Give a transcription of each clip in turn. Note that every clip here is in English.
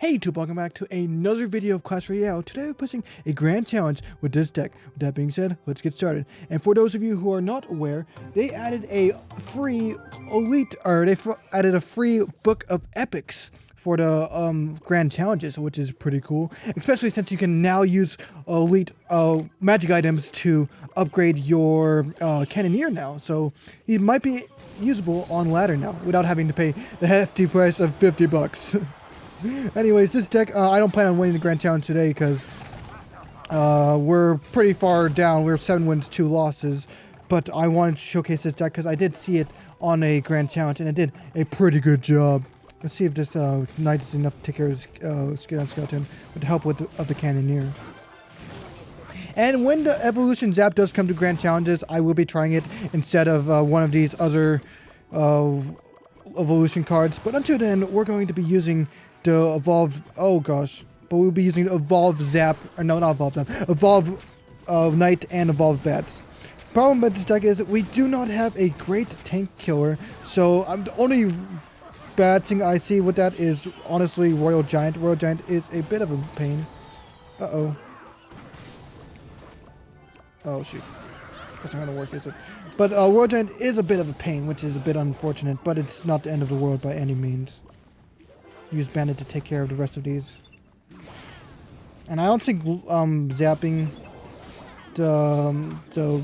Hey YouTube, welcome back to another video of Clash Royale. Today we're pushing a grand challenge with this deck. With that being said, let's get started. And for those of you who are not aware, they added a free added a free book of epics for the grand challenges, which is pretty cool. Especially since you can now use elite magic items to upgrade your cannoneer now. So he might be usable on ladder now without having to pay the hefty price of 50 bucks. Anyways, this deck, I don't plan on winning the Grand Challenge today because we're pretty far down. We're 7 wins, 2 losses. But I wanted to showcase this deck because I did see it on a Grand Challenge and it did a pretty good job. Let's see if this knight is enough to take care of his skeleton with the help of the cannoneer. And when the evolution zap does come to Grand Challenges, I will be trying it instead of one of these other evolution cards. But until then, we're going to be using the evolved, we'll be using evolved zap, or no, not evolved zap, evolved knight and evolved bats. Problem with this deck is that we do not have a great tank killer, so the only bad thing I see with that is honestly Royal Giant. Royal Giant is a bit of a pain. Oh shoot, that's not gonna work, is it? But Royal Giant is a bit of a pain, which is a bit unfortunate, but it's not the end of the world by any means. Use Bandit to take care of the rest of these. And I don't think zapping the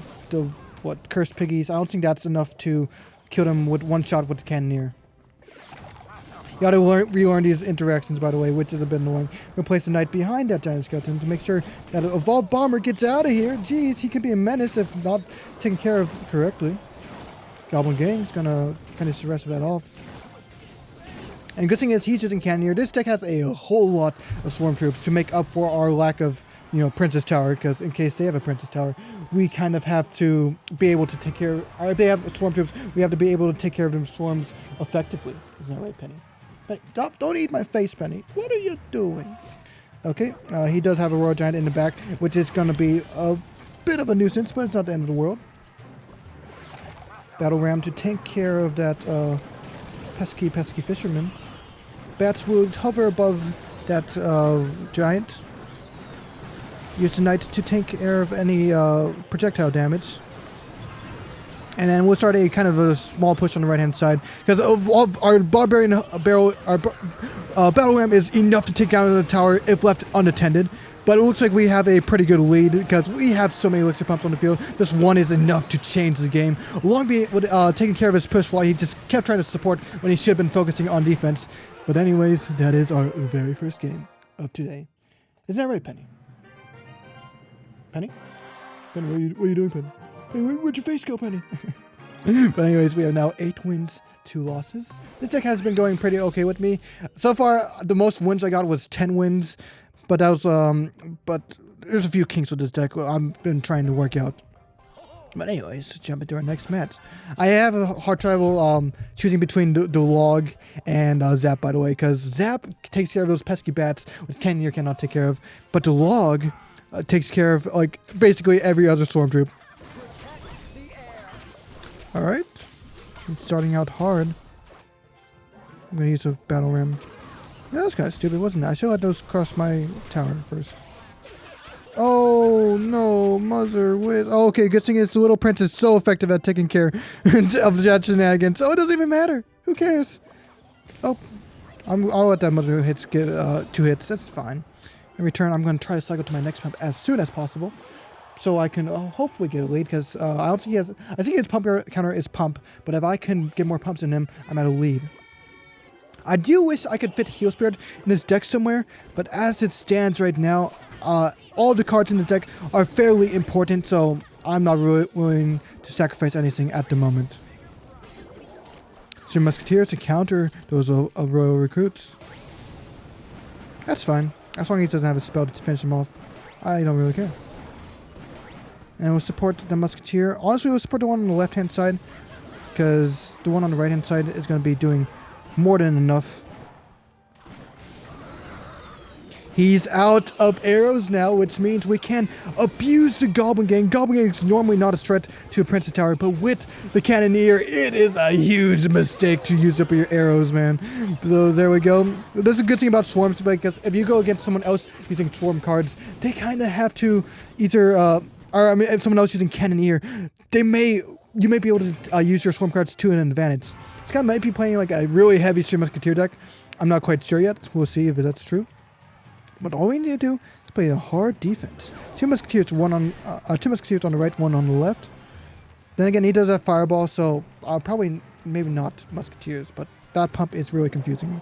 cursed piggies, I don't think that's enough to kill them with one shot with the cannoneer. You gotta relearn these interactions, by the way, which is a bit annoying. We'll place the knight behind that giant skeleton to make sure that an evolved bomber gets out of here. Jeez, he can be a menace if not taken care of correctly. Goblin Gang's gonna finish the rest of that off. And good thing is he's using cannoneer. This deck has a whole lot of swarm troops to make up for our lack of, Princess Tower, because in case they have a Princess Tower, we kind of have to be able to take care of, or if they have swarm troops, we have to be able to take care of them swarms effectively. Isn't that right, Penny? Penny, don't eat my face, Penny. What are you doing? Okay, he does have a Royal Giant in the back, which is going to be a bit of a nuisance, but it's not the end of the world. Battle Ram to take care of that pesky fisherman. Bats will hover above that giant. Use the knight to take care of any projectile damage. And then we'll start a kind of a small push on the right hand side. Because our barbarian battle ram is enough to take down the tower if left unattended. But it looks like we have a pretty good lead because we have so many elixir pumps on the field. This one is enough to change the game. Long with taking care of his push while he just kept trying to support when he should have been focusing on defense. But anyways, that is our very first game of today. Isn't that right, Penny? Penny? Penny, what are you doing, Penny? Hey, where'd your face go, Penny? But anyways, we have now 8 wins, 2 losses. This deck has been going pretty okay with me. So far, the most wins I got was 10 wins. But that was, but there's a few kinks with this deck I've been trying to work out. But anyways, let's jump into our next match. I have a hard trouble choosing between the log and zap, by the way, because zap takes care of those pesky bats, which cannoneer cannot take care of. But the log takes care of like basically every other storm troop. All right, he's starting out hard. I'm gonna use a battle ram. Yeah, that was kind of stupid, wasn't it? I should let those cross my tower first. Oh, no, mother with... Oh, okay, good thing is the little prince is so effective at taking care of the shenanigans. Oh, it doesn't even matter. Who cares? Oh, I'll let that mother hits get 2 hits. That's fine. In return, I'm going to try to cycle to my next pump as soon as possible, so I can hopefully get a lead. Because I don't think he has... I think his pump counter is pump, but if I can get more pumps in him, I'm at a lead. I do wish I could fit Heal Spirit in this deck somewhere, but as it stands right now, all the cards in the deck are fairly important, so I'm not really willing to sacrifice anything at the moment. So Musketeers to counter those Royal Recruits. That's fine, as long as he doesn't have a spell to finish him off. I don't really care. And we'll support the Musketeer. Honestly, we'll support the one on the left-hand side, because the one on the right-hand side is going to be doing more than enough. He's out of arrows now, which means we can abuse the Goblin Gang. Goblin Gang is normally not a threat to a Princess Tower, but with the Cannoneer, it is a huge mistake to use up your arrows, man. So there we go. That's a good thing about Swarms, because if you go against someone else using Swarm cards, they kind of have to either, if someone else using Cannoneer, you may be able to use your Swarm cards to an advantage. This guy might be playing like a really heavy Three Musketeer deck. I'm not quite sure yet. We'll see if that's true. But all we need to do is play a hard defense. Two Musketeers on the right, one on the left. Then again, he does have Fireball, so maybe not Musketeers, but that pump is really confusing me.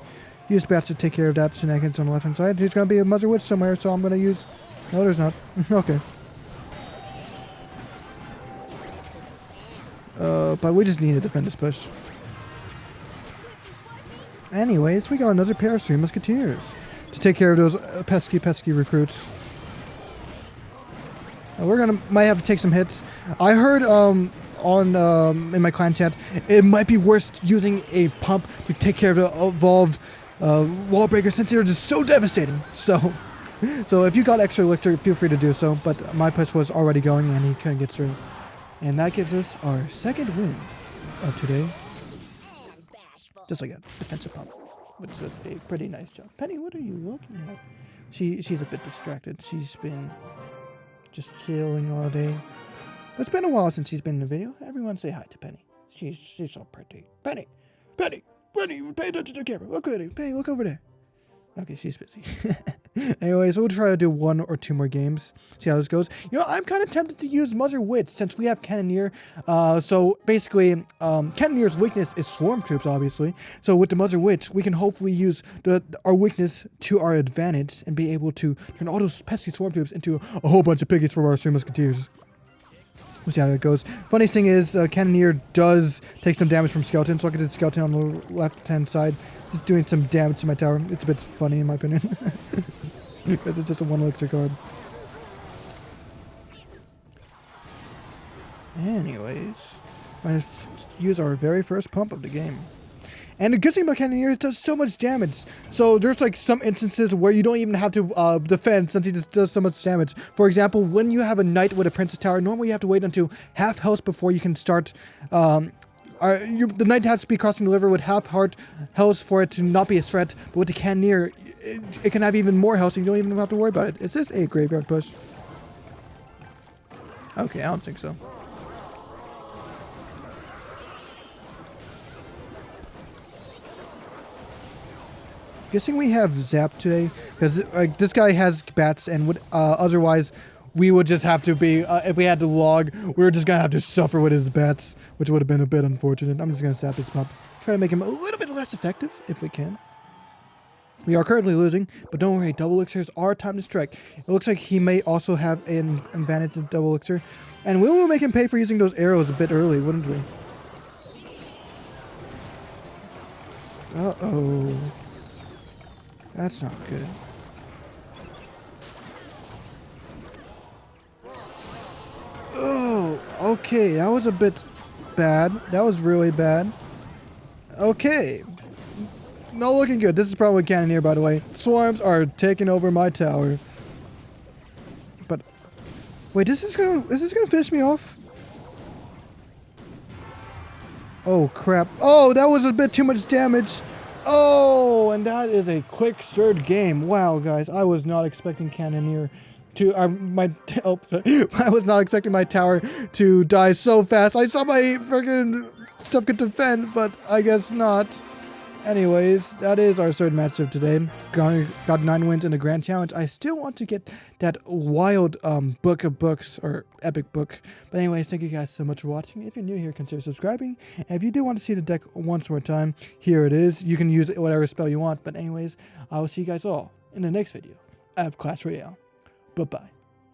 Use Bats to take care of that shenanigans on the left-hand side. There's going to be a Mother Witch somewhere, so I'm going to use... No, there's not. Okay. But we just need to defend this push. Anyways, we got another pair of Three Musketeers to take care of those pesky recruits. Might have to take some hits. I heard in my clan chat, it might be worth using a pump to take care of the evolved wall breakers, since they're just so devastating. So if you got extra elixir, feel free to do so. But my push was already going, and he couldn't get through. And that gives us our second win of today. Just like a defensive pump, which is a pretty nice job. Penny, what are you looking at? She's a bit distracted. She's been just chilling all day. It's been a while since she's been in the video. Everyone say hi to Penny. She's so pretty. Penny, pay attention to the camera. Look at her. Penny, look over there. Okay, she's busy. Anyways, we'll try to do 1 or 2 more games. See how this goes. You know, I'm kind of tempted to use Mother Witch since we have Cannoneer. So basically, Cannoneer's weakness is Swarm Troops, obviously. So with the Mother Witch, we can hopefully use our weakness to our advantage and be able to turn all those pesky Swarm Troops into a whole bunch of piggies for our Three Musketeers. We'll see how it goes. Funny thing is, Cannoneer does take some damage from Skeleton, so I can do Skeleton on the left-hand side. Just doing some damage to my tower. It's a bit funny in my opinion. Because it's just a 1 elixir card. Anyways, let's use our very first pump of the game. And the good thing about Cannoneer, it does so much damage. So there's like some instances where you don't even have to defend, since he just does so much damage. For example, when you have a knight with a Princess Tower, normally you have to wait until half health before you can start... the knight has to be crossing the river with half heart health for it to not be a threat. But with the Cannoneer, it can have even more health, and you don't even have to worry about it. Is this a graveyard push? Okay, I don't think so. Guessing we have Zap today, because like this guy has bats, and would otherwise we would just have to be, if we had to log, we were just going to have to suffer with his bats, which would have been a bit unfortunate. I'm just going to zap his pump. Try to make him a little bit less effective, if we can. We are currently losing, but don't worry, double elixirs are time to strike. It looks like he may also have an advantage in double elixir. And we will make him pay for using those arrows a bit early, wouldn't we? Uh-oh. That's not good. Oh, okay, that was a bit bad. That was really bad. Okay. Not looking good. This is probably Cannoneer, by the way. Swarms are taking over my tower. But wait, is this gonna finish me off? Oh crap. Oh, that was a bit too much damage. Oh, and that is a quick third game. Wow, guys, I was not expecting Cannoneer to I was not expecting my tower to die so fast. I saw my freaking stuff get defend, but I guess not. Anyways, that is our third match of today. Got 9 wins in the Grand Challenge. I still want to get that wild book of books, or epic book. But anyways, thank you guys so much for watching. If you're new here, consider subscribing. And if you do want to see the deck once more time, here it is. You can use whatever spell you want. But anyways, I will see you guys all in the next video of Clash Royale. Bye-bye.